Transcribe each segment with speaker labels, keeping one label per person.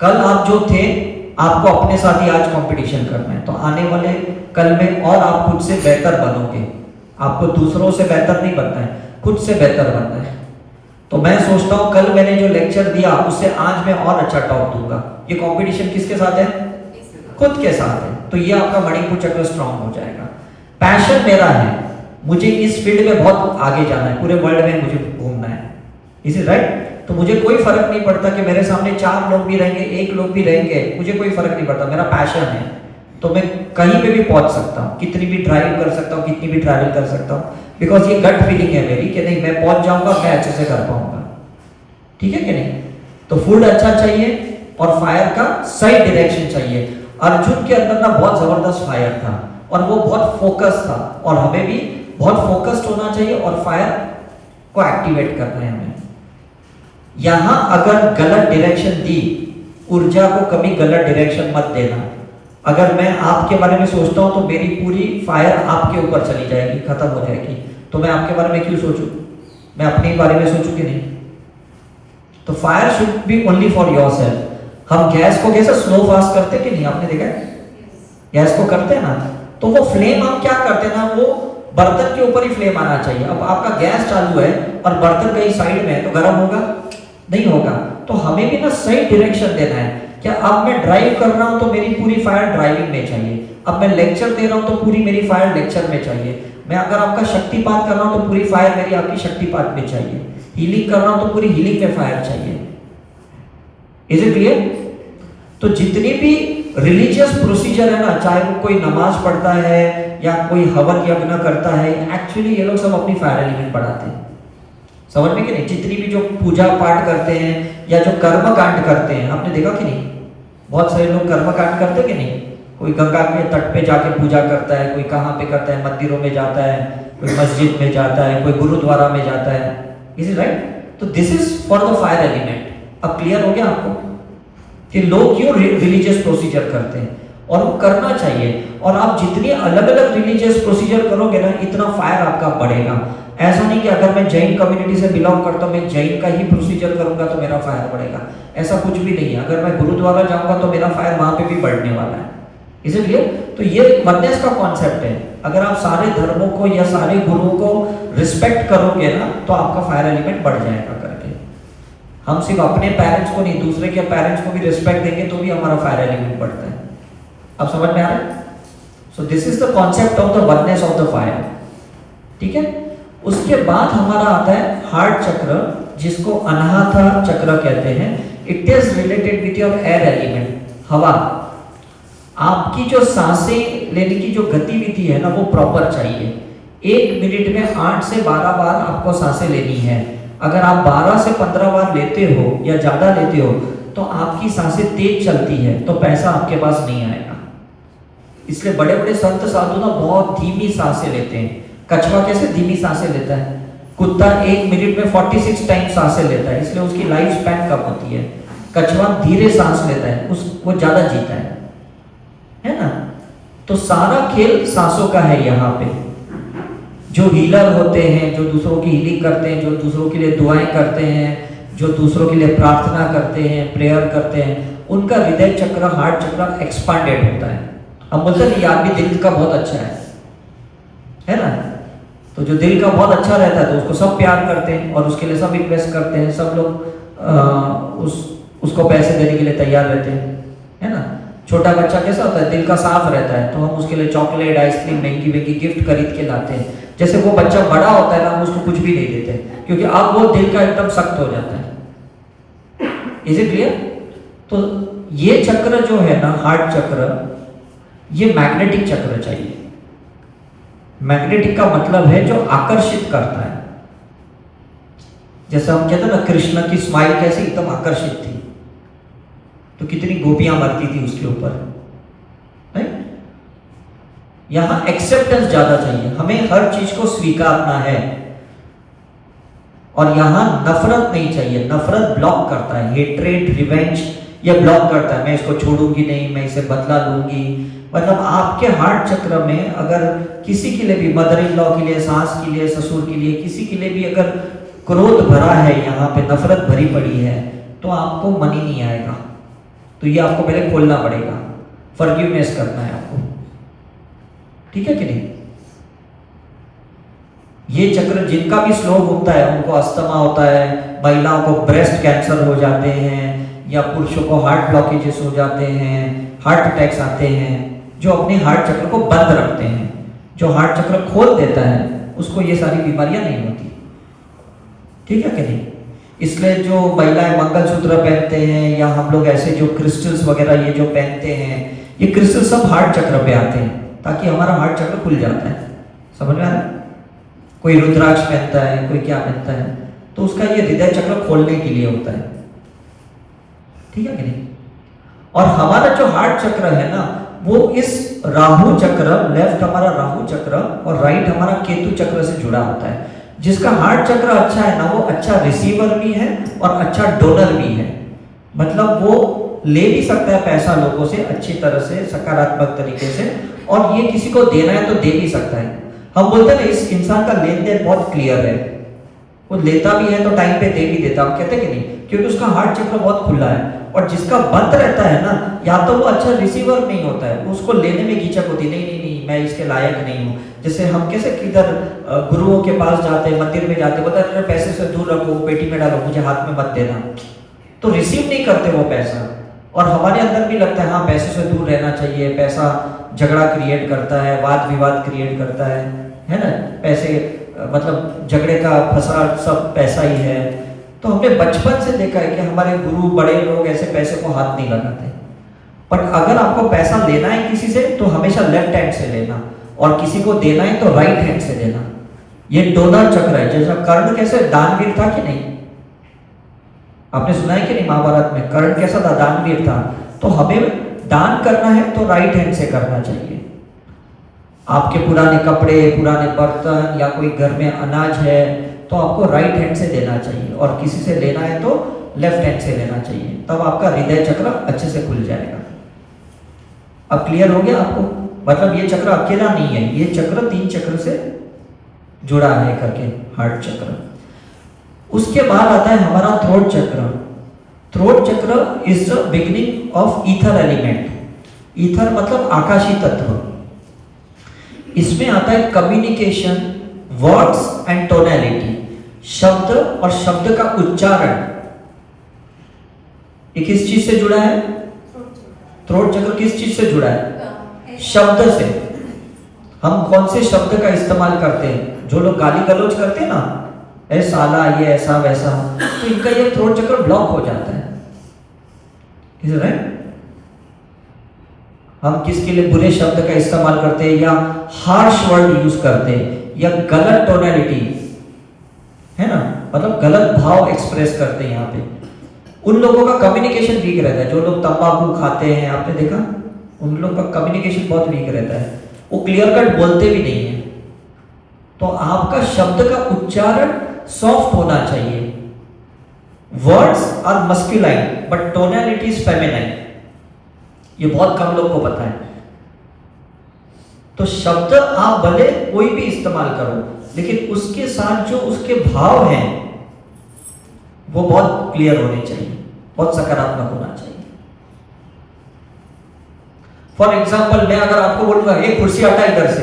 Speaker 1: कल आप जो थे आपको अपने साथ ही आज कंपटीशन करना है, तो आने वाले कल में और आप खुद से बेहतर बनोगे। आपको दूसरों से बेहतर नहीं बनना है, खुद से बेहतर बनना है। तो मैं सोचता हूँ कल मैंने जो लेक्चर दिया उससे आज मैं और अच्छा टॉप दूंगा। ये कंपटीशन किसके साथ है? खुद के साथ है। तो ये आपका मणिपुर चक्र स्ट्रांग हो जाएगा। पैशन मेरा है, मुझे इस फील्ड में बहुत आगे जाना है, पूरे वर्ल्ड में मुझे घूमना है, इज इट राइट? तो मुझे कोई फर्क नहीं पड़ता कि मेरे सामने 4 लोग भी रहेंगे, 1 लोग भी रहेंगे, मुझे कोई फर्क नहीं पड़ता। मेरा पैशन है तो मैं कहीं पे भी पहुंच सकता हूँ, कितनी भी ड्राइव कर सकता हूँ, कितनी भी ट्रैवल कर सकता हूँ, बिकॉज ये गट फीलिंग है मेरी कि नहीं मैं पहुंच जाऊंगा, मैं अच्छे से कर पाऊंगा। ठीक है कि नहीं? तो फूड अच्छा चाहिए और फायर का सही डायरेक्शन चाहिए। अर्जुन के अंदर ना बहुत जबरदस्त फायर था और वो बहुत फोकस था, और हमें भी बहुत फोकस्ड होना चाहिए और फायर को एक्टिवेट करना है हमें। यहां अगर गलत डायरेक्शन दी, ऊर्जा को कभी गलत डायरेक्शन मत देना। अगर मैं आपके बारे में सोचता हूं तो मेरी पूरी फायर आपके ऊपर चली जाएगी, खत्म हो जाएगी। तो मैं आपके बारे में क्यों सोचूं? मैं अपने बारे में सोचूं कि नहीं? तो fire should be only for yourself. हम गैस को कैसे स्लो फास्ट करते कि नहीं, आपने देखा है? गैस को करते हैं ना, तो वो फ्लेम हम क्या करते हैं ना, वो बर्तन के ऊपर ही फ्लेम आना चाहिए। अब आपका गैस चालू है और बर्तन कहीं साइड में है तो गर्म होगा? नहीं होगा। तो हमें भी ना सही डायरेक्शन देना है। क्या अब मैं ड्राइव कर रहा हूं तो मेरी पूरी फायर ड्राइविंग में चाहिए। अब मैं लेक्चर दे रहा हूं तो पूरी मेरी फायर लेक्चर में चाहिए। मैं अगर आपका शक्तिपात कर रहा हूं तो पूरी फायर मेरी आपकी शक्तिपात में चाहिए। हीलिंग कर रहा हूं तो पूरी हीलिंग में फायर चाहिए। Is it clear? तो जितनी भी रिलीजियस प्रोसीजर है ना, चाहे वो कोई नमाज पढ़ता है या कोई हवन यज्ञ करता है, एक्चुअली ये लोग सब अपनी फायर एलिमेंट बढ़ाते हैं। समझ में कि नहीं? जितनी भी जो पूजा पाठ करते हैं या जो कर्म कांड करते हैं, आपने देखा कि नहीं? बहुत सारे लोग कर्म कांड करते कि नहीं? कोई गंगा के तट पे जाके पूजा करता है, कोई कहाँ पे करता है, मंदिरों में जाता है, कोई मस्जिद में जाता है, कोई गुरुद्वारा में जाता है। Is it right? तो this is for the fire element. अब क्लियर हो गया आपको कि लोग क्यों रिलीजियस प्रोसीजर करते हैं, और वो करना चाहिए। और आप जितनी अलग अलग रिलीजियस प्रोसीजर करोगे ना, इतना फायर आपका बढ़ेगा। ऐसा नहीं कि अगर मैं जैन कम्युनिटी से बिलोंग करता हूँ, मैं जैन का ही प्रोसीजर करूंगा तो मेरा फायर बढ़ेगा, ऐसा कुछ भी नहीं है। अगर मैं गुरुद्वारा जाऊंगा तो मेरा फायर वहां पे भी बढ़ने वाला है। इसीलिए तो ये वननेस का कॉन्सेप्ट है। अगर आप सारे धर्मों को या सारे गुरुओं को रिस्पेक्ट करोगे ना, तो आपका फायर एलिमेंट बढ़ जाएगा करके। हम सिर्फ अपने पेरेंट्स को नहीं, दूसरे के पेरेंट्स को भी रिस्पेक्ट देंगे तो भी हमारा फायर एलिमेंट बढ़ता है। अब समझ में आ रहा है? So this is the concept of the oneness of the fire. ठीक है? उसके बाद हमारा आता है हार्ट चक्र, जिसको अनाहता चक्र कहते हैं। It is related with your air element, हवा। आपकी जो सांसें लेने की जो गतिविधि है ना, वो प्रॉपर चाहिए। 1 मिनट में 8 से 12 बार आपको सांसें लेनी है। अगर आप 12 से 15 बार लेते हो या ज्यादा लेते हो तो आपकी सांसें तेज चलती है, तो पैसा आपके पास नहीं आएगा। इसलिए बड़े बड़े संत साधु ना बहुत धीमी सांसें लेते हैं। कछुआ कैसे धीमी सांसें लेता है? कुत्ता 1 मिनट में 46 टाइम सांसें लेता है, इसलिए उसकी लाइफ स्पैन कम होती है। कछुआ धीरे सांस लेता है, वो ज्यादा जीता है ना? तो सारा खेल सांसों का है। यहाँ पे जो हीलर होते हैं, जो दूसरों की हीलिंग करते हैं, जो दूसरों के लिए दुआएं करते हैं, जो दूसरों के लिए प्रार्थना करते हैं, प्रेयर करते हैं, उनका हृदय चक्र, हार्ट चक्र एक्सपांडेड होता है। हम बोलते हैं ये आदमी दिल का बहुत अच्छा है ना? तो जो दिल का बहुत अच्छा रहता है तो उसको सब प्यार करते हैं और उसके लिए सब इन्वेस्ट करते हैं। सब लोग उसको पैसे देने के लिए तैयार रहते हैं, है ना? छोटा बच्चा कैसा होता है? दिल का साफ रहता है, तो हम उसके लिए चॉकलेट, आइसक्रीम, महंगी महंगी गिफ्ट खरीद के लाते हैं। जैसे वो बच्चा बड़ा होता है ना, हम उसको कुछ भी नहीं देते, क्योंकि अब वो दिल का एकदम सख्त हो जाता है। Is it clear? तो ये चक्र जो है ना, हार्ट चक्र, ये मैग्नेटिक चक्र चाहिए। मैग्नेटिक का मतलब है जो आकर्षित करता है। जैसे हम कहते हैं ना, कृष्ण की स्माइल कैसी एकदम आकर्षित थी, तो कितनी गोपियां मरती थी उसके ऊपर, राइट? यहां एक्सेप्टेंस ज्यादा चाहिए, हमें हर चीज को स्वीकारना है। और यहां नफरत नहीं चाहिए। नफरत ब्लॉक करता है, हेट्रेड, रिवेंज, ये ब्लॉक करता है। मैं इसको छोड़ूंगी नहीं, मैं इसे बदला लूंगी। मतलब आपके हार्ट चक्र में अगर किसी के लिए भी, मदर इन लॉ के लिए, सास के लिए, ससुर के लिए, किसी के लिए भी अगर क्रोध भरा है, यहाँ पे नफरत भरी पड़ी है, तो आपको मनी नहीं आएगा। तो ये आपको पहले खोलना पड़ेगा, फॉरगिवनेस करना है आपको, ठीक है कि नहीं। ये चक्र जिनका भी स्लो होता है उनको अस्थमा होता है, महिलाओं को ब्रेस्ट कैंसर हो जाते हैं, या पुरुषों को हार्ट ब्लॉकेजेस हो जाते हैं, हार्ट अटैक्स आते हैं। जो अपने हार्ट चक्र को बंद रखते हैं, जो हार्ट चक्र खोल देता है उसको ये सारी बीमारियां नहीं होती, ठीक है कि नहीं। इसलिए जो महिलाएं मंगलसूत्र पहनते हैं, या हम लोग ऐसे जो क्रिस्टल्स वगैरह ये जो पहनते हैं, ये क्रिस्टल सब हार्ट चक्र पे आते हैं ताकि हमारा हार्ट चक्र खुल जाता है। समझ में आ रहा है? कोई रुद्राक्ष पहनता है, कोई क्या पहनता है, तो उसका ये हृदय चक्र खोलने के लिए होता है, ठीक है कि नहीं। और हमारा जो हार्ट चक्र है ना, वो इस राहु चक्र, लेफ्ट हमारा राहु चक्र और राइट हमारा केतु चक्र से जुड़ा होता है। जिसका हार्ट चक्र अच्छा है ना, वो अच्छा रिसीवर भी है और अच्छा डोनर भी है। मतलब वो ले भी सकता है पैसा लोगों से अच्छी तरह से, सकारात्मक तरीके से, और ये किसी को देना है तो दे भी सकता है। हम बोलते हैं ना, इस इंसान का लेन देन बहुत क्लियर है, वो लेता भी है तो टाइम पे दे भी देता। हम कहते हैं कि नहीं, क्योंकि उसका हार्ट चक्र बहुत खुला है। और जिसका बंद रहता है ना, या तो वो अच्छा रिसीवर नहीं होता है, उसको लेने में झिझक होती है, नहीं नहीं नहीं मैं इसके लायक नहीं हूँ। जैसे हम कैसे किधर गुरुओं के पास जाते, मंदिर में जाते, बोलते हैं पैसे से दूर रखो, पेटी में डालो, मुझे हाथ में मत देना, तो रिसीव नहीं करते वो पैसा। और हमारे अंदर भी लगता है हाँ पैसे से दूर रहना चाहिए, पैसा झगड़ा क्रिएट करता है, वाद विवाद क्रिएट करता है ना। पैसे मतलब झगड़े का फसाद सब पैसा ही है। तो हमने बचपन से देखा है कि हमारे गुरु बड़े लोग ऐसे पैसे को हाथ नहीं लगाते। पर अगर आपको पैसा लेना है किसी से तो हमेशा लेफ्ट हैंड से लेना, और किसी को देना है तो राइट हैंड से देना। ये डोनर चक्र है। जैसा कर्ण कैसे दानवीर था कि नहीं, आपने सुना है कि नहीं महाभारत में, कर्ण कैसा था, दानवीर था। तो हमें दान करना है तो राइट हैंड से करना चाहिए। आपके पुराने कपड़े, पुराने बर्तन, या कोई घर में अनाज है तो आपको राइट हैंड से देना चाहिए, और किसी से लेना है तो लेफ्ट हैंड से लेना चाहिए। तब आपका हृदय चक्र अच्छे से खुल जाएगा। अब क्लियर हो गया आपको? मतलब ये चक्र अकेला नहीं है, ये चक्र 3 चक्र से जुड़ा है करके, हार्ट चक्र। उसके बाद आता है हमारा थ्रोट चक्र। थ्रोट चक्र is the beginning of ether element. Ether मतलब आकाशी तत्व। इसमें आता है कम्युनिकेशन, वर्ड्स एंड टोनैलिटी, शब्द और शब्द का उच्चारण। ये किस चीज से जुड़ा है? थ्रोट चक्र किस चीज से जुड़ा है? शब्द से। हम कौन से शब्द का इस्तेमाल करते हैं? जो लोग गाली गलौज करते हैं ना, ए साला, ये ऐसा वैसा, तो इनका ये थ्रोट चक्र ब्लॉक हो जाता है। Is it right? हम किसके लिए बुरे शब्द का इस्तेमाल करते हैं, या हार्श वर्ड यूज करते हैं, या गलत टोनैलिटी है ना, मतलब गलत भाव एक्सप्रेस करते हैं यहाँ पे, उन लोगों का कम्युनिकेशन वीक रहता है। जो लोग तंबाकू खाते हैं, आपने देखा, उन लोग का कम्युनिकेशन बहुत वीक रहता है, वो क्लियर कट बोलते भी नहीं है। तो आपका शब्द का उच्चारण सॉफ्ट होना चाहिए। Words are masculine but tonality is feminine. ये बहुत कम लोग को पता है। तो शब्द आप भले कोई भी इस्तेमाल करो, लेकिन उसके साथ जो उसके भाव हैं वो बहुत क्लियर होने चाहिए, बहुत सकारात्मक होना चाहिए। फॉर एग्जाम्पल, मैं अगर आपको बोलूंगा एक कुर्सी हटा इधर से,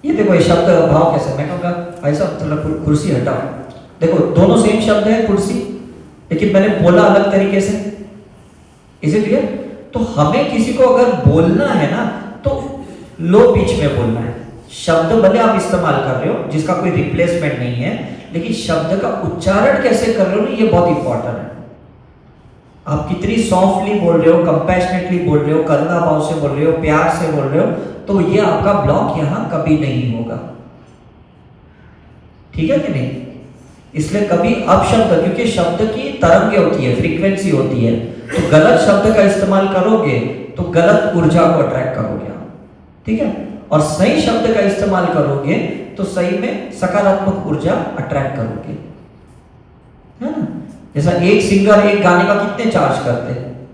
Speaker 1: ये देखो ये शब्द भाव कैसे, मैं कहूँगा भाई साहब थोड़ा कुर्सी हटाओ। देखो दोनों सेम शब्द है कुर्सी, लेकिन मैंने बोला अलग तरीके से। Is it clear? तो हमें किसी को अगर बोलना है ना तो लो पिच में बोलना है। शब्द भले आप इस्तेमाल कर रहे हो जिसका कोई रिप्लेसमेंट नहीं है, लेकिन शब्द का उच्चारण कैसे कर रहे हो ना, ये बहुत इंपॉर्टेंट है। आप कितनी सॉफ्टली बोल रहे हो, कंपैशनेटली बोल रहे हो, करुणा भाव से बोल रहे हो, प्यार से बोल रहे हो, तो ये आपका ब्लॉक यहां कभी नहीं होगा। ठीक है कि नहीं? इसलिए कभी अपशब्द, क्योंकि शब्द की तरंगे होती है, फ्रीक्वेंसी होती है, तो गलत शब्द का इस्तेमाल करोगे तो गलत ऊर्जा को अट्रैक्ट करोगे आप। ठीक है? और सही शब्द का इस्तेमाल करोगे तो सही में सकारात्मक ऊर्जा अट्रैक्ट करोगे, है ना। जैसा एक सिंगर एक गाने का कितने चार्ज करते हैं,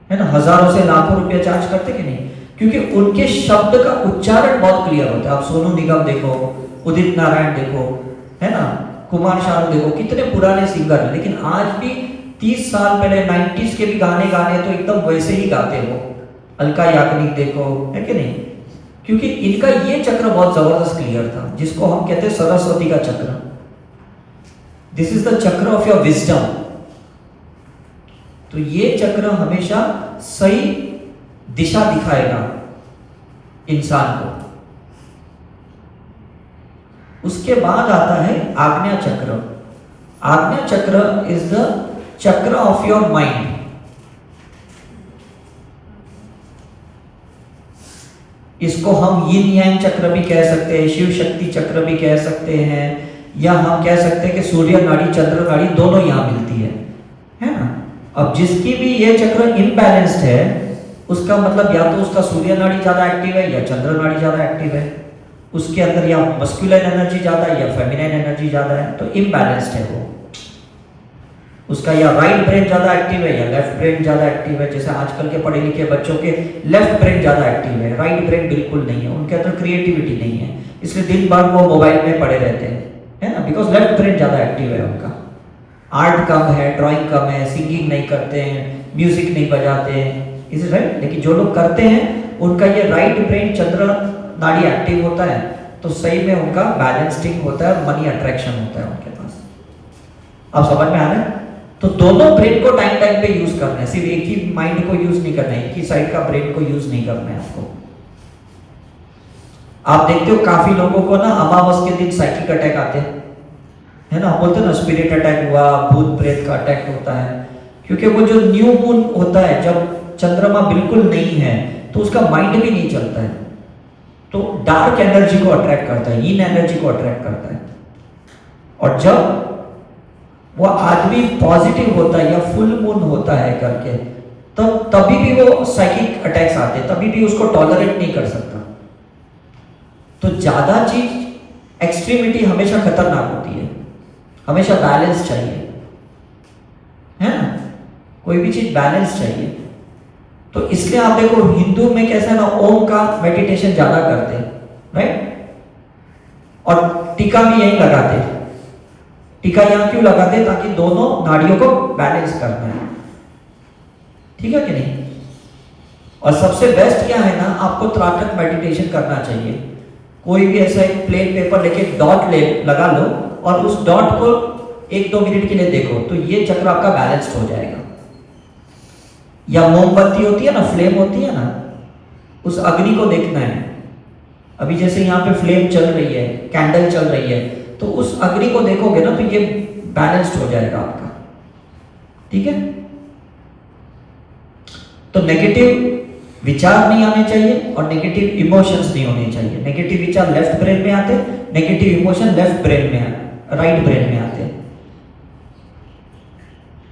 Speaker 1: है ना, हजारों से लाखों रुपया चार्ज करते कि नहीं, क्योंकि उनके शब्द का उच्चारण बहुत क्लियर होता है। आप सोनू निगम देखो, उदित नारायण देखो, है ना, कुमार शानू देखो, कितने पुराने सिंगर हैं, लेकिन आज भी 30 साल पहले 90s के भी गाने गाने तो एकदम वैसे ही गाते हो। अलका याग्निक देखो, है कि नहीं? क्योंकि इनका ये चक्र बहुत जबरदस्त क्लियर था, जिसको हम कहते हैं सरस्वती का चक्र। दिस इज द चक्र ऑफ योर विजडम। तो ये चक्र हमेशा सही दिशा दिखाएगा इंसान को। उसके बाद आता है आज्ञा चक्र। आज्ञा चक्र इज द चक्र ऑफ योर माइंड। इसको हम यिन यांग चक्र भी कह सकते हैं, शिव शक्ति चक्र भी कह सकते हैं, या हम कह सकते हैं कि सूर्य नाड़ी चंद्र नाड़ी दोनों यहां मिलती है ना? अब जिसकी भी ये चक्र इम्बैलेंस्ड है, उसका मतलब या तो उसका सूर्य नाड़ी ज्यादा एक्टिव है या चंद्र नाड़ी ज्यादा एक्टिव है। उसके अंदर या मस्कुलिन एनर्जी ज्यादा है या फेमिनिन एनर्जी ज्यादा है, तो इम्बैलेंस्ड है वो। उसका या राइट ब्रेन ज्यादा एक्टिव है या लेफ्ट ब्रेन ज्यादा एक्टिव है। जैसे आजकल के पढ़े लिखे बच्चों के लेफ्ट ब्रेन ज्यादा एक्टिव है, राइट ब्रेन बिल्कुल नहीं है, उनके अंदर क्रिएटिविटी नहीं है, इसलिए दिन भर वो मोबाइल में पड़े रहते हैं, है ना? बिकॉज लेफ्ट ब्रेन ज्यादा एक्टिव है उनका। आर्ट कम है, ड्राइंग कम है, सिंगिंग नहीं करते हैं, म्यूजिक नहीं बजाते हैं, इज राइट। लेकिन जो लोग करते हैं उनका ये राइट ब्रेन चंद्र नाड़ी एक्टिव होता है, तो सही में उनका बैलेंसिंग होता है, मनी अट्रैक्शन होता है उनके पास। अब समझ में आ रहा है? तो दोनों ब्रेन को टाइम टाइम पे यूज करना है, सिर्फ एक ही माइंड को यूज नहीं करना है, एक ही साइड का ब्रेन को यूज नहीं करना है आपको। आप देखते हो काफी लोगों को ना अमावस के दिन साइकिक अटैक आते हैं, है ना? बोलते हैं ना स्पिरिट अटैक हुआ, भूत प्रेत का अटैक होता है, क्योंकि वो जो न्यू मून होता है, जब चंद्रमा बिल्कुल नहीं है, तो उसका माइंड भी नहीं चलता है, तो डार्क एनर्जी को अट्रैक्ट करता है, यीन एनर्जी को अट्रैक्ट करता है। और जब वो आदमी पॉजिटिव होता है या फुल मून होता है करके, तब तभी भी वो साइकिक अटैक्स आते हैं, तभी भी उसको टॉलरेट नहीं कर सकता। तो ज्यादा चीज एक्सट्रीमिटी हमेशा खतरनाक होती है, हमेशा बैलेंस चाहिए, है ना? कोई भी चीज बैलेंस चाहिए। तो इसलिए आप देखो हिंदू में कैसा है ना, ओम का मेडिटेशन ज्यादा करते हैं, राइट? और टीका भी यही लगाते हैं। टीका यहां क्यों लगाते हैं? ताकि दोनों नाड़ियों को बैलेंस करना है, ठीक है कि नहीं? और सबसे बेस्ट क्या है ना, आपको त्राटक मेडिटेशन करना चाहिए। कोई भी ऐसा एक प्लेन पेपर लेके डॉट लगा लो और उस डॉट को 1-2 मिनट के लिए देखो, तो ये चक्र आपका बैलेंस्ड हो जाएगा। या मोमबत्ती होती है ना, फ्लेम होती है ना, उस अग्नि को देखना है। अभी जैसे यहाँ पे फ्लेम चल रही है, कैंडल चल रही है, तो उस अग्नि को देखोगे ना, तो ये बैलेंस्ड हो जाएगा आपका, ठीक है? तो नेगेटिव विचार नहीं आने चाहिए और नेगेटिव इमोशंस नहीं होने चाहिए। नेगेटिव विचार लेफ्ट ब्रेन में आते, नेगेटिव इमोशन लेफ्ट ब्रेन में, राइट ब्रेन में आते।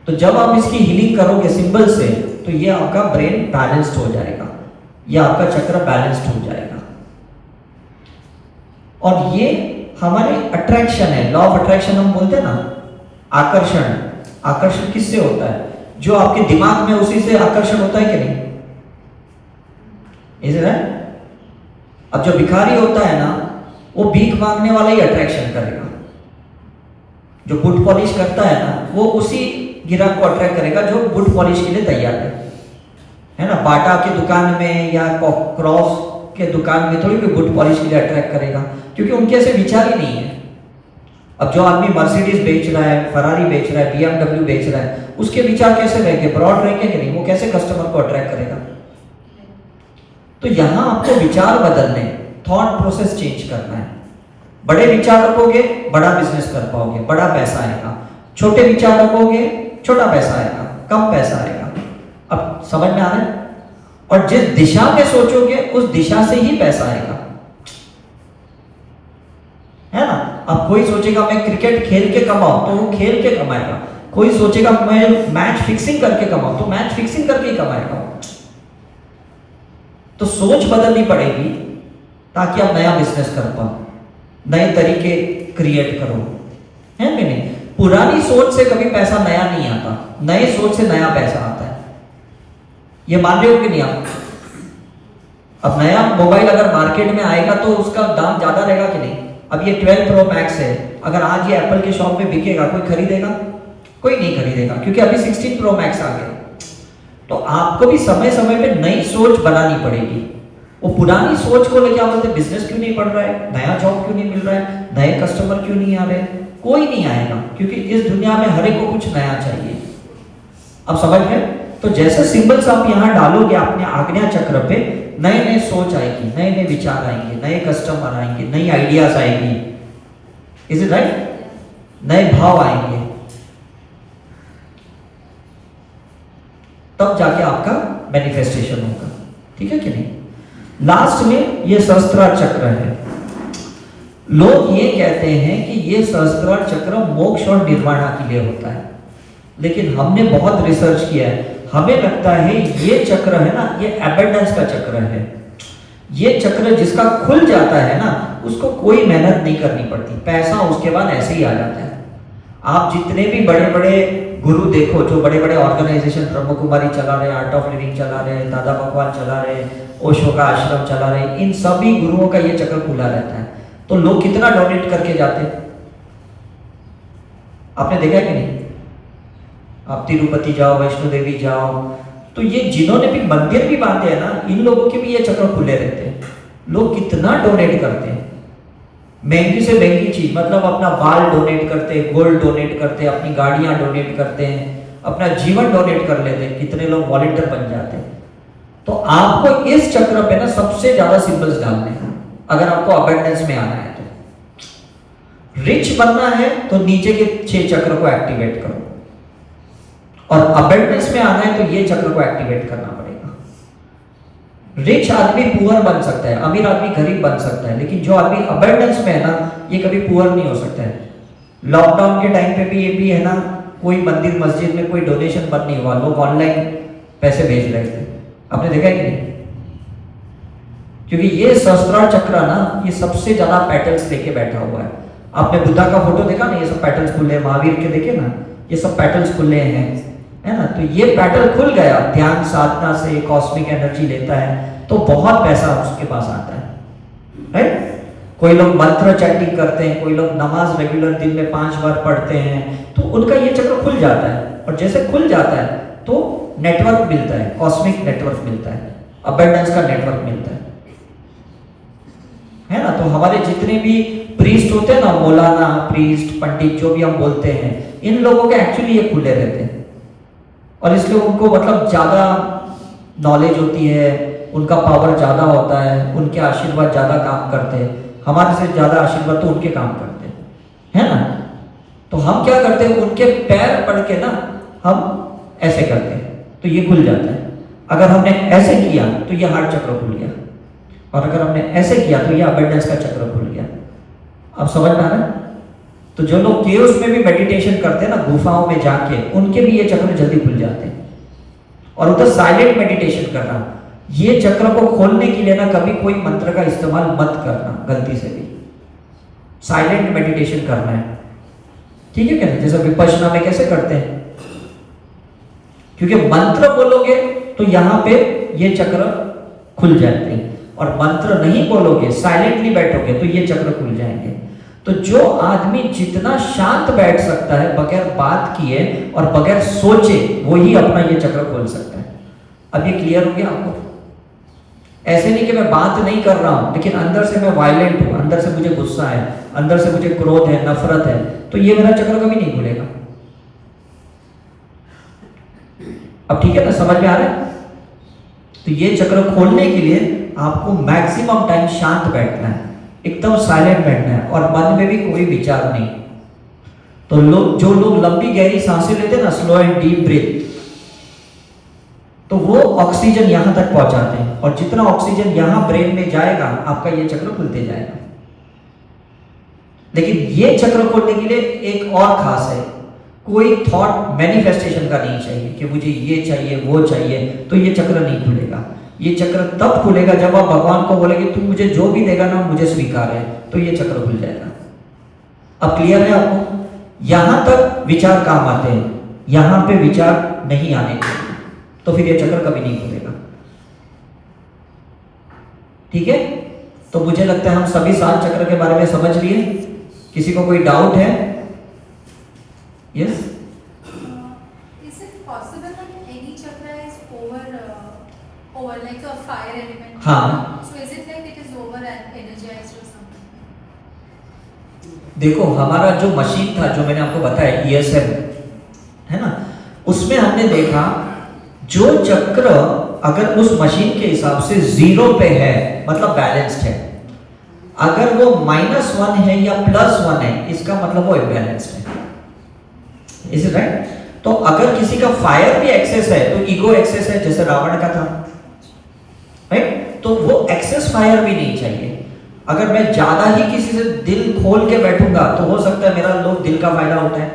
Speaker 1: तो जब आप इसकी हीलिंग करोगे सिंबल से, तो ये आपका ब्रेन बैलेंस्ड हो जाएगा, ये आपका चक्र बैलेंस्ड हो जाएगा। और ये हमारे अट्रैक्शन है, लॉ ऑफ अट्रैक्शन हम बोलते हैं ना, आकर्षण। आकर्षण किससे होता है? जो आपके दिमाग में, उसी से आकर्षण होता है कि नहीं? Is it right? अब जो भिखारी होता है ना, वो भीख मांगने वाला ही अट्रैक्शन करेगा। जो बुट पॉलिश करता है ना, वो उसी गिराक को अट्रैक्ट करेगा जो बुट पॉलिश के लिए तैयार है ना? बाटा की दुकान में या क्रॉस के दुकान में थोड़ी कोई बुट पॉलिश के लिए अट्रैक्ट करेगा, क्योंकि उनके ऐसे विचार ही नहीं है। अब जो आदमी मर्सिडीज बेच रहा है, फरारी बेच रहा है, BMW बेच रहा है, उसके विचार कैसे रहेंगे? ब्रॉड रहेंगे कि नहीं? वो कैसे कस्टमर को अट्रैक्ट करेगा? तो यहां आपको विचार बदलने, थॉट प्रोसेस चेंज करना है। बड़े विचार रखोगे, बड़ा बिजनेस कर पाओगे, बड़ा पैसा आएगा। छोटे विचार रखोगे, छोटा पैसा आएगा, कम पैसा आएगा। अब समझ में आ रहा है? और जिस दिशा में सोचोगे, उस दिशा से ही पैसा आएगा, है ना? अब कोई सोचेगा मैं क्रिकेट खेल के कमाऊं, तो वो खेल के कमाएगा। कोई सोचेगा मैं मैच फिक्सिंग करके कमाऊं, तो मैच फिक्सिंग करके ही कमाएगा। तो सोच बदलनी पड़ेगी ताकि आप नया बिजनेस कर पाओ, नए तरीके क्रिएट करो, है कि नहीं? पुरानी सोच से कभी पैसा नया नहीं आता, नए सोच से नया पैसा आता है। ये मान रहे हो कि नहीं आप? अब नया मोबाइल अगर मार्केट में आएगा तो उसका दाम ज्यादा रहेगा कि नहीं? अब ये 12 Pro Max है, अगर आज ये एप्पल के शॉप में बिकेगा, कोई खरीदेगा? कोई नहीं खरीदेगा, क्योंकि अभी 16 प्रो मैक्स आ गया। तो आपको भी समय समय पे नई सोच बनानी पड़ेगी। वो पुरानी सोच को लेके आप बोलते बिजनेस क्यों नहीं बढ़ रहा है, नया जॉब क्यों नहीं मिल रहा है, नए कस्टमर क्यों नहीं आ रहे, कोई नहीं आएगा, क्योंकि इस दुनिया में हर एक को कुछ नया चाहिए। अब समझ गए? तो जैसे सिंबल्स आप यहाँ डालोगे अपने आज्ञा चक्र पे, नए नए सोच आएगी, नए नए विचार आएंगे, नए कस्टमर आएंगे, नई आइडियाज आएंगी। Is it right? नए भाव आएंगे, तब जाके आपका मैनिफेस्टेशन होगा। ठीक है कि नहीं? लास्ट में ये सहस्त्रार चक्र है। लोग ये कहते हैं कि ये सहस्त्रार चक्र मोक्ष और निर्वाणा के लिए होता है, लेकिन हमने बहुत रिसर्च किया है, हमें लगता है ये चक्र है ना, ये एबंडेंस का चक्र है। ये चक्र जिसका खुल जाता है ना, उसको कोई मेहनत नहीं करनी पड़ती, पैसा उसके बाद ऐसे ही आ जाता है। आप जितने भी बड़े बड़े गुरु देखो, जो बड़े बड़े ऑर्गेनाइजेशन, ब्रह्म कुमारी चला रहे, आर्ट ऑफ लिविंग चला रहे, दादा भगवान चला रहे, ओशो का आश्रम चला रहे, इन सभी गुरुओं का ये चक्र खुला रहता है। तो लोग कितना डोनेट करके जाते हैं, आपने देखा है कि नहीं? आप तिरुपति जाओ, वैष्णो देवी जाओ, तो ये जिन्होंने भी मंदिर भी बांधे हैं ना, इन लोगों के भी ये चक्र खुले रहते हैं। लोग कितना डोनेट करते हैं, महंगी से महंगी चीज, मतलब अपना बाल डोनेट करते हैं, गोल्ड डोनेट करते हैं, अपनी गाड़ियां डोनेट करते हैं, अपना जीवन डोनेट कर लेते हैं, कितने लोग वॉलंटियर बन जाते हैं। तो आपको इस चक्र पे ना सबसे ज्यादा सिंबल्स डालने हैं, अगर आपको अबंडेंस में आना है। तो रिच बनना है तो नीचे के 6 चक्र को एक्टिवेट करो, और अबंडेंस में आना है तो ये चक्र को एक्टिवेट करना पड़ेगा। रिच आदमी पुअर बन सकता है, अमीर आदमी गरीब बन सकता है, लेकिन जो आदमी अबंडेंस में है ना, ये कभी पुअर नहीं हो सकता है। लॉकडाउन के टाइम पे भी ये भी है ना, कोई मंदिर मस्जिद में कोई डोनेशन बंद नहीं हुआ, लोग ऑनलाइन पैसे भेज रहे थे, आपने देखा है कि नहीं? क्योंकि ये सहस्त्रार चक्र ना, ये सबसे ज्यादा पैटर्न्स लेके बैठा हुआ है। आपने बुद्धा का फोटो देखा ना, ये सब पैटर्न्स खुले हैं, महावीर के देखे ना, ये सब पैटर्न्स खुले हैं, है ना? तो ये पैटर्न खुल गया, ध्यान साधना से कॉस्मिक एनर्जी लेता है तो बहुत पैसा उसके पास आता है, राइट? कोई लोग मंत्र चैंटिंग करते हैं, कोई लोग नमाज रेगुलर दिन में 5 बार पढ़ते हैं, तो उनका ये चक्र खुल जाता है। और जैसे खुल जाता है तो नेटवर्क मिलता है, कॉस्मिक नेटवर्क मिलता है, अबंडेंस का नेटवर्क मिलता है ना? तो हमारे जितने भी प्रीस्ट होते हैं ना, मौलाना, प्रीस्ट, पंडित, जो भी हम बोलते हैं, इन लोगों के एक्चुअली ये खुले रहते हैं, और इसलिए उनको मतलब ज्यादा नॉलेज होती है, उनका पावर ज्यादा होता है, उनके आशीर्वाद ज्यादा काम करते हैं, हमारे से ज्यादा आशीर्वाद तो उनके काम करते हैं, है ना? तो हम क्या करते हैं, उनके पैर पड़ के ना हम ऐसे करते हैं, तो ये खुल जाता है। अगर हमने ऐसे किया तो ये हार्ट चक्र खुल गया, और अगर हमने ऐसे किया तो ये अबंडेंस का चक्र खुल गया। अब समझ में आ रहा है? तो जो लोग केव्स में भी मेडिटेशन करते हैं ना, गुफाओं में जाके, उनके भी ये चक्र जल्दी खुल जाते हैं। और उधर साइलेंट मेडिटेशन करना, ये चक्र को खोलने के लिए ना कभी कोई मंत्र का इस्तेमाल मत करना, गलती से भी। साइलेंट मेडिटेशन करना है, ठीक है क्या? जैसे विपश्यना में कैसे करते हैं, क्योंकि मंत्र बोलोगे तो यहां पे ये चक्र खुल जाते हैं, और मंत्र नहीं बोलोगे, साइलेंटली बैठोगे तो ये चक्र खुल जाएंगे। तो जो आदमी जितना शांत बैठ सकता है बगैर बात किए और बगैर सोचे, वो ही अपना ये चक्र खोल सकता है। अब ये क्लियर हो गया आपको? ऐसे नहीं कि मैं बात नहीं कर रहा हूं लेकिन अंदर से मैं वायलेंट हूं, अंदर से मुझे गुस्सा है, अंदर से मुझे क्रोध है, नफरत है, तो ये मेरा चक्र कभी नहीं खुलेगा। अब ठीक है ना, समझ में आ रहा है? तो ये चक्र खोलने के लिए आपको मैक्सिमम टाइम शांत बैठना है, एकदम साइलेंट बैठना है, और मन में भी कोई विचार नहीं। तो जो लोग लंबी गहरी सांसें लेते हैं ना, स्लो एंड डीप ब्रीथ, तो वो ऑक्सीजन यहां तक पहुंचाते हैं, और जितना ऑक्सीजन यहां ब्रेन में जाएगा आपका ये चक्र खुलते जाएगा। लेकिन ये चक्र खोलने के लिए एक और खास है, कोई थॉट मैनिफेस्टेशन का नहीं चाहिए कि मुझे ये चाहिए वो चाहिए, तो ये चक्र नहीं खुलेगा। ये चक्र तब खुलेगा जब आप भगवान को बोलेंगे तू मुझे जो भी देगा ना मुझे स्वीकार है, तो ये चक्र खुल जाएगा। अब क्लियर है आपको? यहां तक विचार काम आते हैं, यहां पे विचार नहीं आने चाहिए, तो फिर ये चक्र कभी नहीं खुलेगा। ठीक है? तो मुझे लगता है हम सभी 7 चक्र के बारे में समझ लिए। किसी को कोई डाउट है? Yes?
Speaker 2: over like a fire element.
Speaker 1: हाँ
Speaker 2: So is it like it is over energized or something?
Speaker 1: देखो, हमारा जो मशीन था जो मैंने आपको बताया ESM है ना, उसमें हमने देखा जो चक्र अगर उस मशीन के हिसाब से 0 पे है मतलब बैलेंस्ड है, अगर वो -1 है या +1 है इसका मतलब वो इम्बैलेंस्ड है। Is it right? तो अगर किसी का फायर भी एक्सेस है तो ईगो एक्सेस है, जैसे रावण का था, राइट? तो वो एक्सेस फायर भी नहीं चाहिए। अगर मैं ज्यादा ही किसी से दिल खोल के बैठूंगा तो हो सकता है मेरा लोग दिल का फायदा उठाए।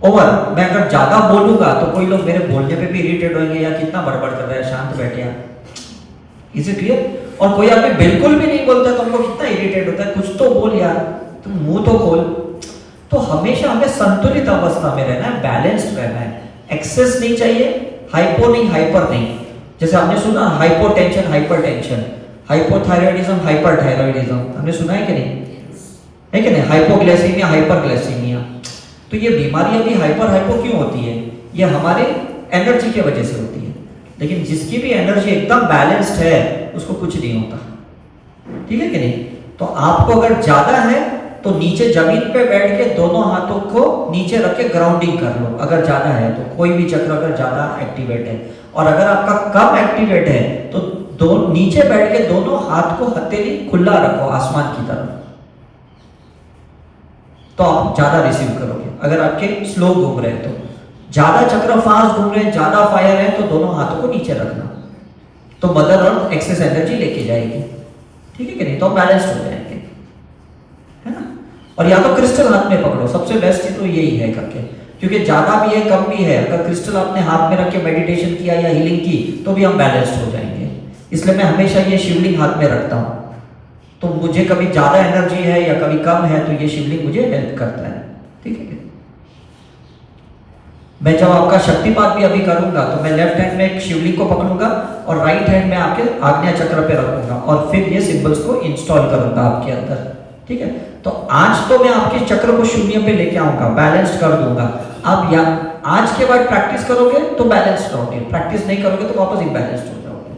Speaker 1: ओवर मैं अगर ज्यादा बोलूंगा तो कोई लोग मेरे बोलने पे भी इरिटेट होंगे, या कितना बड़बड़ कर रहा है, शांत बैठे आप। Is it clear? और कोई आदमी बिल्कुल भी नहीं बोलता तो हमको कितना इरिटेट होता है, कुछ तो बोल यार, तुम मुंह तो खोल। तो हमेशा हमें संतुलित अवस्था में रहना है, बैलेंस्ड रहना है। एक्सेस नहीं चाहिए, हाइपो नहीं, हाइपर नहीं। जैसे आपने सुना हाइपोटेंशन, हाइपरटेंशन, हाइपोथायराइडिज्म, हाइपरथायराइडिज्म, हमने सुना है कि नहीं? है कि नहीं? Hypoglycaemia, hyperglycaemia. तो ये बीमारियां भी हाइपर हाइपो क्यों होती है? ये हमारे एनर्जी की वजह से होती है। लेकिन जिसकी भी एनर्जी एकदम बैलेंस्ड है उसको कुछ नहीं होता, ठीक है कि नहीं? तो आपको अगर ज्यादा है तो नीचे जमीन पे बैठ के दोनों हाथों को नीचे रख के ग्राउंडिंग कर लो, अगर ज्यादा है तो। कोई भी चक्र अगर ज्यादा एक्टिवेट है, और अगर आपका कम एक्टिवेट है तो दो नीचे बैठ के दोनों हाथ को हथेली खुला रखो आसमान की तरफ, तो आप ज्यादा रिसीव करोगे। अगर आपके स्लो घूम रहे हैं तो, ज्यादा चक्र फास्ट घूम रहे हैं, ज्यादा फायर है तो दोनों हाथों को नीचे रखना, तो मदर अर्थ एक्सेस एनर्जी लेके जाएगी, ठीक है कि नहीं? तो बैलेंस हो जाएंगे, है ना? और या तो क्रिस्टल हाथ में पकड़ो, सबसे बेस्ट तो यही है करके, क्योंकि ज्यादा भी है कम भी है, अगर क्रिस्टल आपने हाथ में रख के मेडिटेशन किया या हीलिंग की तो भी हम बैलेंस्ड हो जाएंगे। इसलिए मैं हमेशा ये शिवलिंग हाथ में रखता हूँ, तो मुझे कभी ज्यादा एनर्जी है या कभी कम है तो ये शिवलिंग मुझे हेल्प करता है, ठीक है? मैं जब आपका शक्तिपात भी अभी करूंगा तो मैं लेफ्ट हैंड में एक शिवलिंग को पकड़ूंगा और राइट हैंड में आपके आज्ञा चक्र पे रखूंगा और फिर ये सिंबल्स को इंस्टॉल करूंगा आपके अंदर, ठीक है? तो आज तो मैं आपके चक्र को शून्य पे लेके आऊंगा, बैलेंस्ड कर दूंगा। अब या आज के बाद प्रैक्टिस करोगे तो बैलेंस्ड रहोगे, प्रैक्टिस नहीं करोगे तो वापस इम्बैलेंस्ड हो जाओगे,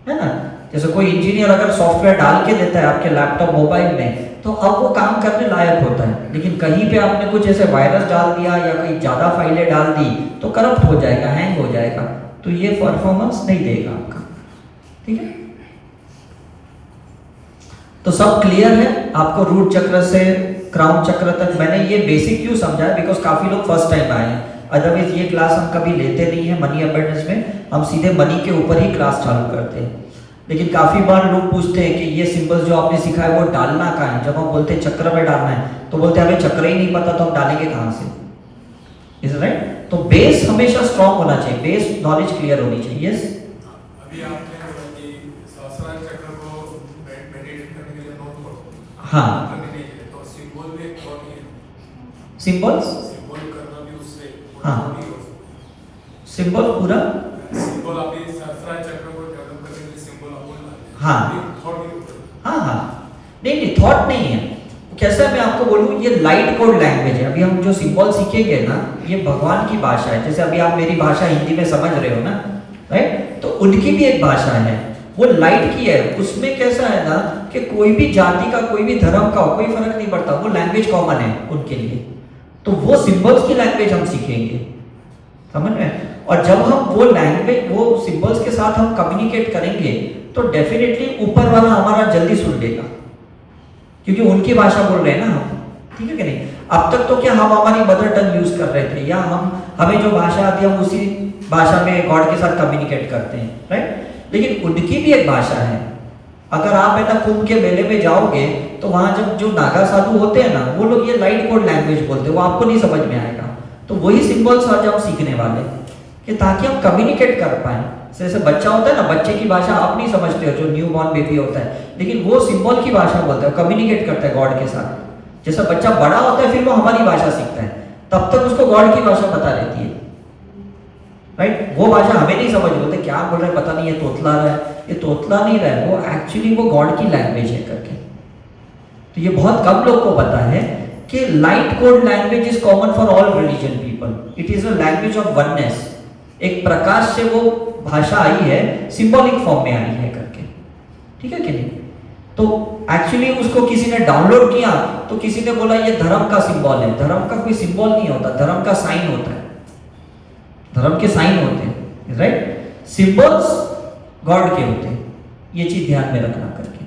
Speaker 1: है ना? जैसे कोई इंजीनियर अगर सॉफ्टवेयर डाल के देता है आपके लैपटॉप मोबाइल में तो अब वो काम करने लायक होता है, लेकिन कहीं पे आपने कुछ ऐसे वायरस डाल दिया या कोई ज्यादा फाइलें डाल दी तो करप्ट हो जाएगा, हैंग हो जाएगा, तो ये परफॉर्मेंस नहीं देगा आपका, ठीक है? तो सब क्लियर है आपको? रूट चक्र से क्राउन चक्र तक मैंने ये बेसिक क्यों समझाया, बिकॉज काफी लोग फर्स्ट टाइम आए हैं। अदरवाइज ये क्लास हम कभी लेते नहीं है मनी अबंडेंस में, हम सीधे मनी के ऊपर ही क्लास चालू करते हैं। लेकिन काफी बार लोग पूछते हैं कि ये सिंबल्स जो आपने सीखा है वो डालना कहाँ है? जब हम बोलते हैं चक्र में डालना है तो बोलते हैं हमें चक्र ही नहीं पता तो हम डालेंगे कहाँ से? Is right? तो बेस हमेशा स्ट्रॉन्ग होना चाहिए, बेस नॉलेज क्लियर होनी चाहिए। यस,
Speaker 3: अभी आपने सहस्रार चक्र को मेडिटेट करने के लिए नोट करो,
Speaker 1: हाँ,
Speaker 3: तो सिंबल भी एक और है,
Speaker 1: सिंबल्स,
Speaker 3: सिंबल करना भी उससे
Speaker 1: हाँ, सिंबल पूरा
Speaker 3: सिंबल अभी सहस्रार चक्र को डेवलप करने के लिए सिंबल अपन
Speaker 1: हाँ हाँ हाँ, नहीं थॉट नहीं है। कैसा मैं आपको बोलूँ, ये लाइट कोड लैंग्वेज है। अभी हम जो सिंबल सीखेंगे ना, ये भगवान की भाषा है। जैसे अभी आप मेरी भाषा हिंदी में समझ रहे हो ना, राइट? तो उनकी भी एक भाषा है, वो लाइट की है। उसमें कैसा है ना कि कोई भी जाति का, कोई भी धर्म का कोई फर्क नहीं पड़ता, वो लैंग्वेज कॉमन है उनके लिए। तो वो सिंबल्स की लैंग्वेज हम सीखेंगे, समझ में? और जब हम वो लैंग्वेज, वो सिंबल्स के साथ हम कम्युनिकेट करेंगे तो डेफिनेटली ऊपर वाला हमारा जल्दी सुन लेगा, क्योंकि उनकी भाषा बोल रहे हैं ना हम, ठीक है कि नहीं? अब तक तो क्या हम हमारी मदर टंग यूज कर रहे थे, या हमें जो भाषा आती है हम उसी भाषा में गॉड के साथ कम्युनिकेट करते हैं, राइट? लेकिन उनकी भी एक भाषा है। अगर आप है ना कुंभ के मेले में जाओगे तो वहां जब जो नागा साधु होते हैं ना, वो लोग ये लाइट कोड लैंग्वेज बोलते हैं, वो आपको नहीं समझ में आएगा। तो वही सिंबल्स आज हम सीखने वाले, कि ताकि हम कम्युनिकेट कर पाए। जैसे बच्चा होता है ना, बच्चे की भाषा आप नहीं समझते हो, जो न्यू बॉर्न बेबी होता है, लेकिन वो सिंबल की भाषा बोलता है, कम्युनिकेट करता है गॉड के साथ। जैसा बच्चा बड़ा होता है फिर वो हमारी भाषा सीखता है, तब तक उसको गॉड की भाषा पता रहती है, राइट? वो भाषा हमें नहीं समझ, बोलते क्या बोल रहे हैं पता नहीं, ये तोतला रहा है, ये तोतला नहीं रहा है, वो एक्चुअली वो गॉड की लैंग्वेज है करके। तो ये बहुत कम लोग को पता है कि light code language is common for all religion people. It is a language of oneness. एक प्रकाश से वो भाषा आई है, सिंबॉलिक फॉर्म में आई है करके, ठीक है कि नहीं? तो एक्चुअली उसको किसी ने डाउनलोड किया तो किसी ने बोला ये धर्म का सिंबल है। धर्म का कोई सिंबल नहीं होता, धर्म का साइन होता है, धर्म के साइन होते हैं, राइट? सिंबल्स गॉड के होते हैं, ये चीज ध्यान में रखना करके।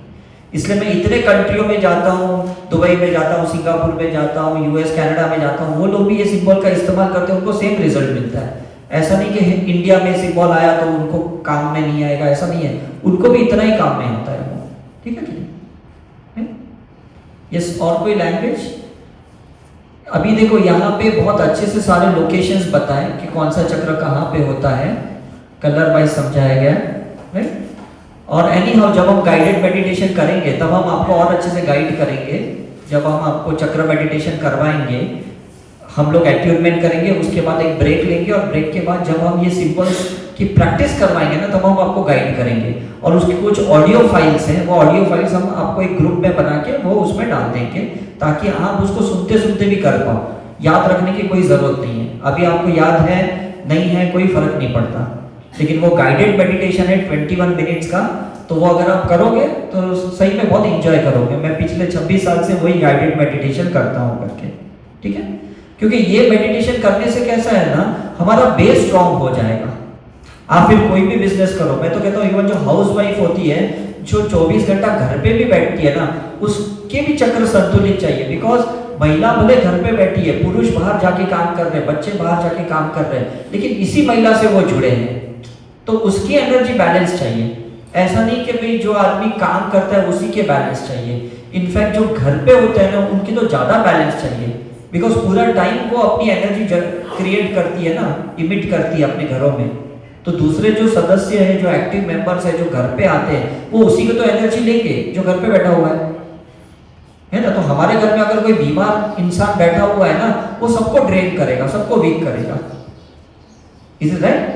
Speaker 1: इसलिए मैं इतने कंट्रियों में जाता हूँ, दुबई में जाता हूँ, सिंगापुर में जाता हूँ, यूएस कनाडा में जाता हूँ, वो लोग भी ये सिंबल का इस्तेमाल करते हैं, उनको सेम रिजल्ट मिलता है। ऐसा नहीं कि इंडिया में सिंबल आया तो उनको काम में नहीं आएगा, ऐसा नहीं है, उनको भी इतना ही काम में आता है वो, ठीक है कि नहीं? यस, और कोई लैंग्वेज? अभी देखो यहाँ पे बहुत अच्छे से सारे लोकेशंस बताएं कि कौन सा चक्र कहाँ पे होता है, कलर वाइज समझाया गया, राइट? और एनी हाउ जब हम गाइडेड मेडिटेशन करेंगे तब हम आपको और अच्छे से गाइड करेंगे। जब हम आपको चक्र मेडिटेशन करवाएंगे, हम लोग एट्यूनमेंट करेंगे, उसके बाद एक ब्रेक लेंगे, और ब्रेक के बाद जब हम ये सिंबल्स की प्रैक्टिस करवाएंगे ना, तब हम आपको गाइड करेंगे। और उसकी कुछ ऑडियो फाइल्स हैं, वो ऑडियो फाइल्स हम आपको एक ग्रुप में बना के वो उसमें डाल देंगे, ताकि आप उसको सुनते सुनते भी कर पाओ। याद रखने की कोई जरूरत नहीं है, अभी आपको याद है नहीं है कोई फर्क नहीं पड़ता, लेकिन वो गाइडेड मेडिटेशन है 21 मिनट्स का, तो वो अगर आप करोगे तो सही में बहुत इंजॉय करोगे। मैं पिछले 26 साल से वही गाइडेड मेडिटेशन करता हूँ करके, ठीक है? क्योंकि ये मेडिटेशन करने से कैसा है ना, हमारा बेस स्ट्रांग हो जाएगा। आप फिर कोई भी बिजनेस करो, मैं तो कहता हूँ इवन जो हाउस वाइफ होती है, जो 24 घंटा घर पे भी बैठती है ना, उसके भी चक्र संतुलित चाहिए। बिकॉज महिला भले घर पे बैठी है, पुरुष बाहर जाके काम कर रहे हैं, बच्चे बाहर जाके काम कर रहे हैं, लेकिन इसी महिला से वो जुड़े हैं, तो उसकी एनर्जी बैलेंस चाहिए। ऐसा नहीं कि भाई जो आदमी काम करता है उसी के बैलेंस चाहिए। इनफैक्ट जो घर पे होते हैं ना, उनकी तो ज्यादा बैलेंस चाहिए, बिकॉज पूरा टाइम वो अपनी एनर्जी क्रिएट करती है ना, इमिट करती है अपने घरों में। तो दूसरे जो सदस्य हैं, जो एक्टिव मेंबर्स हैं, जो घर पे आते हैं, वो उसी को तो एनर्जी लेंगे जो घर पे बैठा हुआ है ना? तो हमारे घर में अगर कोई बीमार इंसान बैठा हुआ है ना, वो सबको ड्रेन करेगा, सबको वीक करेगा। Is it right?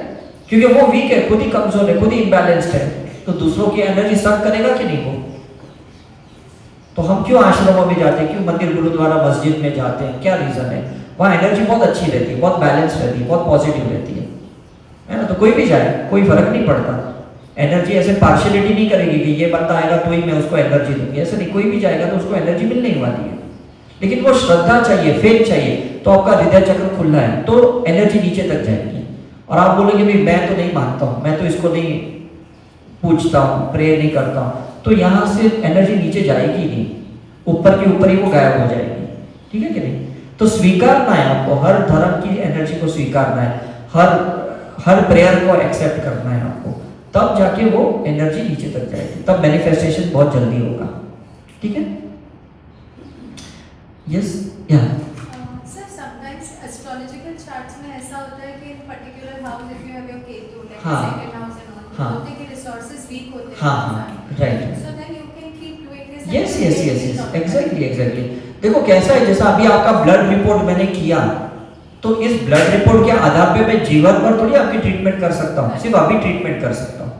Speaker 1: क्योंकि वो वीक है, खुद ही कमजोर है, खुद ही इम्बैलेंस्ड है, तो दूसरों की एनर्जी सक करेगा कि नहीं वो? तो हम क्यों आश्रमों में जाते हैं, क्यों मंदिर गुरुद्वारा मस्जिद में जाते हैं? क्या रीजन है? वहाँ एनर्जी बहुत अच्छी रहती है, बहुत बैलेंस रहती है, बहुत पॉजिटिव रहती है ना? तो कोई भी जाए, कोई फर्क नहीं पड़ता। एनर्जी ऐसे पार्शियलिटी नहीं करेगी कि ये बंदा आएगा तो ही मैं उसको एनर्जी दूंगी, ऐसे नहीं। कोई भी जाएगा तो उसको एनर्जी मिलने ही वाली है, लेकिन वो श्रद्धा चाहिए, फेथ चाहिए। तो आपका हृदय चक्र खुला है तो एनर्जी नीचे तक जाएगी। और आप बोलोगे भाई मैं तो नहीं मानता हूँ, मैं तो इसको नहीं पूछता हूँ, प्रे नहीं करता हूँ, तो यहाँ से एनर्जी नीचे जाएगी नहीं, ऊपर की ऊपर ही वो गायब हो जाएगी, ठीक है कि नहीं? तो स्वीकारना है आपको, हर धर्म की एनर्जी को स्वीकारना है, हर प्रेयर को एक्सेप्ट करना है आपको, तब जाके वो एनर्जी नीचे तक जाएगी, तब मैनिफेस्टेशन बहुत जल्दी होगा, ठीक है? यस, या
Speaker 2: सर समटाइम्स एस्ट्रोलॉजिकल चार्ट्स में ऐसा होता है कि particular house if you have your Ketu like second house and all,
Speaker 1: हाँ,
Speaker 2: होते कि रिसोर्सेज वीक होते हैं,
Speaker 1: हाँ, right,
Speaker 2: so then you can keep doing this.
Speaker 1: Yes, exactly. देखो कैसा है, जैसा अभी आपका ब्लड रिपोर्ट मैंने किया, तो इस ब्लड रिपोर्ट के आधार पे मैं जीवन भर थोड़ी आपकी ट्रीटमेंट कर सकता हूँ, सिर्फ अभी ट्रीटमेंट कर सकता हूँ,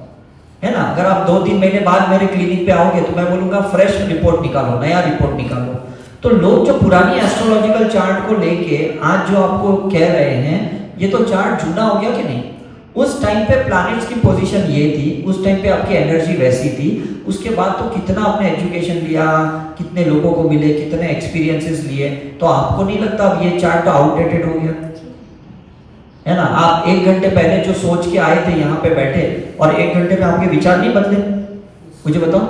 Speaker 1: है ना? अगर आप 2-3 महीने बाद मेरे क्लिनिक पे आओगे तो मैं बोलूंगा फ्रेश रिपोर्ट निकालो, नया रिपोर्ट निकालो। तो लोग जो पुरानी एस्ट्रोलॉजिकल चार्ट को लेके आज जो आपको कह रहे हैं, ये तो चार्ट जूना हो गया कि नहीं? उस टाइम पे प्लैनेट्स की पोजीशन ये थी, उस टाइम पे आपकी एनर्जी वैसी थी, उसके बाद तो कितना आपने एजुकेशन लिया, कितने लोगों को मिले, कितने एक्सपीरियंसेस लिए, तो आपको नहीं लगता अब ये चार्ट तो आउटडेटेड हो गया है ना? आप 1 घंटे पहले जो सोच के आए थे यहाँ पे बैठे, और 1 घंटे में आपके विचार नहीं बदले, मुझे बताओ।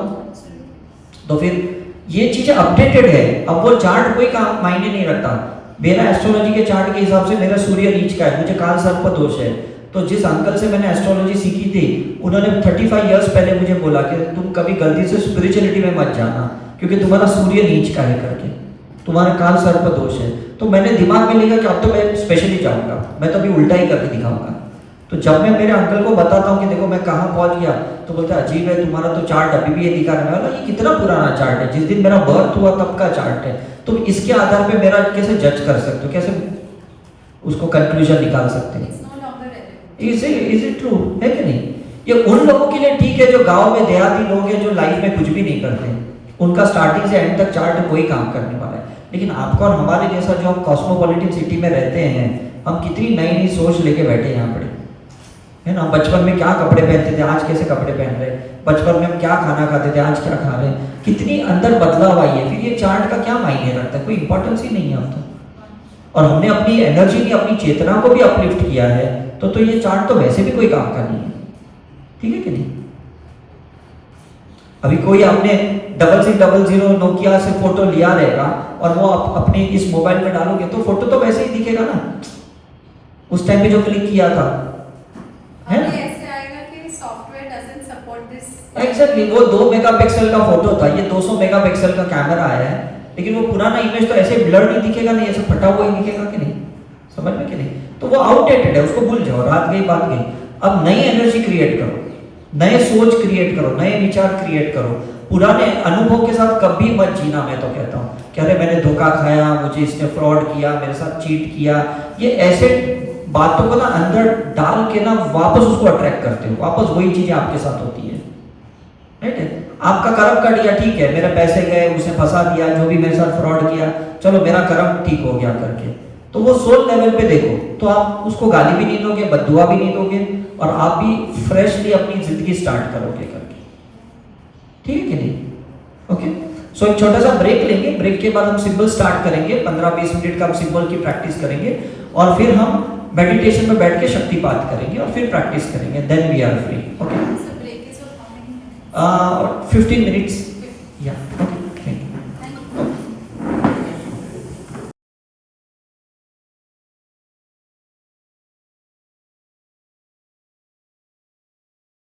Speaker 1: तो फिर ये चीजें अपडेटेड है, अब वो चार्ट कोई काम मायने नहीं रखता। मेरा एस्ट्रोलॉजी के चार्ट के हिसाब से मेरा सूर्य नीच का है, मुझे काल सर्प दोष है। तो जिस अंकल से मैंने एस्ट्रोलॉजी सीखी थी, उन्होंने 35 इयर्स पहले मुझे बोला कि तुम कभी गलती से स्पिरिचुअलिटी में मत जाना, क्योंकि तुम्हारा सूर्य नीच का है करके, तुम्हारा काल सर्प दोष है। तो मैंने दिमाग में लिखा कि अब तो मैं स्पेशली जाऊंगा, मैं तो अभी उल्टा ही करके दिखाऊंगा। तो जब मैं मेरे अंकल को बताता हूँ कि देखो मैं कहाँ पहुंच गया, तो बोलते हैं अजीब है, तुम्हारा तो चार्ट अभी भी ये दिखा रहा है। ये कितना पुराना चार्ट है, जिस दिन मेरा बर्थ हुआ तब का चार्ट है, तुम इसके आधार पे मेरा कैसे जज कर सकते हो, कैसे उसको कंक्लूजन निकाल सकते हो? इज इट ट्रू है कि नहीं? ये उन लोगों के लिए ठीक है जो गांव में देहाती लोग हैं, जो लाइफ में कुछ भी नहीं करते, उनका स्टार्टिंग से एंड तक चार्ट कोई काम करने वाला है। लेकिन आपका और हमारे जैसा जो हम कॉस्मोपॉलिटन सिटी में रहते हैं, हम कितनी नई नई सोच लेके बैठे यहाँ पर, है ना। बचपन में क्या कपड़े पहनते थे, आज कैसे कपड़े पहन रहे हैं, बचपन में हम क्या खाना खाते थे, आज क्या खा रहे हैं, कितनी अंदर बदलाव आई है। फिर ये चार्ट का क्या मायने रखता है, कोई इंपॉर्टेंस ही नहीं है अब तो। और हमने अपनी एनर्जी की, अपनी चेतना को भी अपलिफ्ट किया है, तो ये चार्ट तो वैसे भी कोई काम का नहीं है, ठीक है कि नहीं। अभी कोई आपने 6600 नोकिया से फोटो लिया रहेगा और वो आप अपने इस मोबाइल में डालोगे तो फोटो तो वैसे ही दिखेगा ना, उस टाइम पे जो क्लिक किया था, है ना।
Speaker 2: ऐसे आएगा कि software doesn't support this.
Speaker 1: Exactly, वो 2 मेगापिक्सल का फोटो था, ये 200 मेगापिक्सल का कैमरा आया है, लेकिन वो पुराना इमेज तो ऐसे ब्लर नहीं दिखेगा, नहीं ऐसे फटा हुआ ही दिखेगा कि नहीं, समझ में कि नहीं। तो वो आउटडेटेड है, उसको भूल जाओ, रात गई बात गई। अब नई एनर्जी क्रिएट करो, नए सोच क्रिएट करो, नए विचार क्रिएट करो। पुराने अनुभव के साथ कभी मत जीना, मैं तो कहता हूँ कि अरे मैंने धोखा खाया, मुझे इसने फ्रॉड किया, मेरे साथ चीट किया, ये ऐसे बातों को ना अंदर डाल के ना वापस उसको अट्रैक्ट करते हो, वापस वही चीजें आपके साथ होती है, राइट है। आपका कर्म कट गया, ठीक है, मेरे पैसे गए, उसने फंसा दिया, जो भी मेरे साथ फ्रॉड किया, चलो मेरा कर्म ठीक हो गया करके, तो वो सोल लेवल पे देखो तो आप उसको गाली भी नहीं दोगे, बद्दुआ भी नहीं दोगे, और आप भी फ्रेशली अपनी जिंदगी स्टार्ट करोगे करके, ठीक है कि नहीं। ओके, सो एक छोटा सा ब्रेक लेंगे, ब्रेक के बाद हम सिंबल स्टार्ट करेंगे, 15-20 मिनट का हम सिंबल की प्रैक्टिस करेंगे, और फिर हम मेडिटेशन में बैठ के शक्तिपात करेंगे, और फिर प्रैक्टिस करेंगे, then we are free. Okay, 15 minutes, या ओके।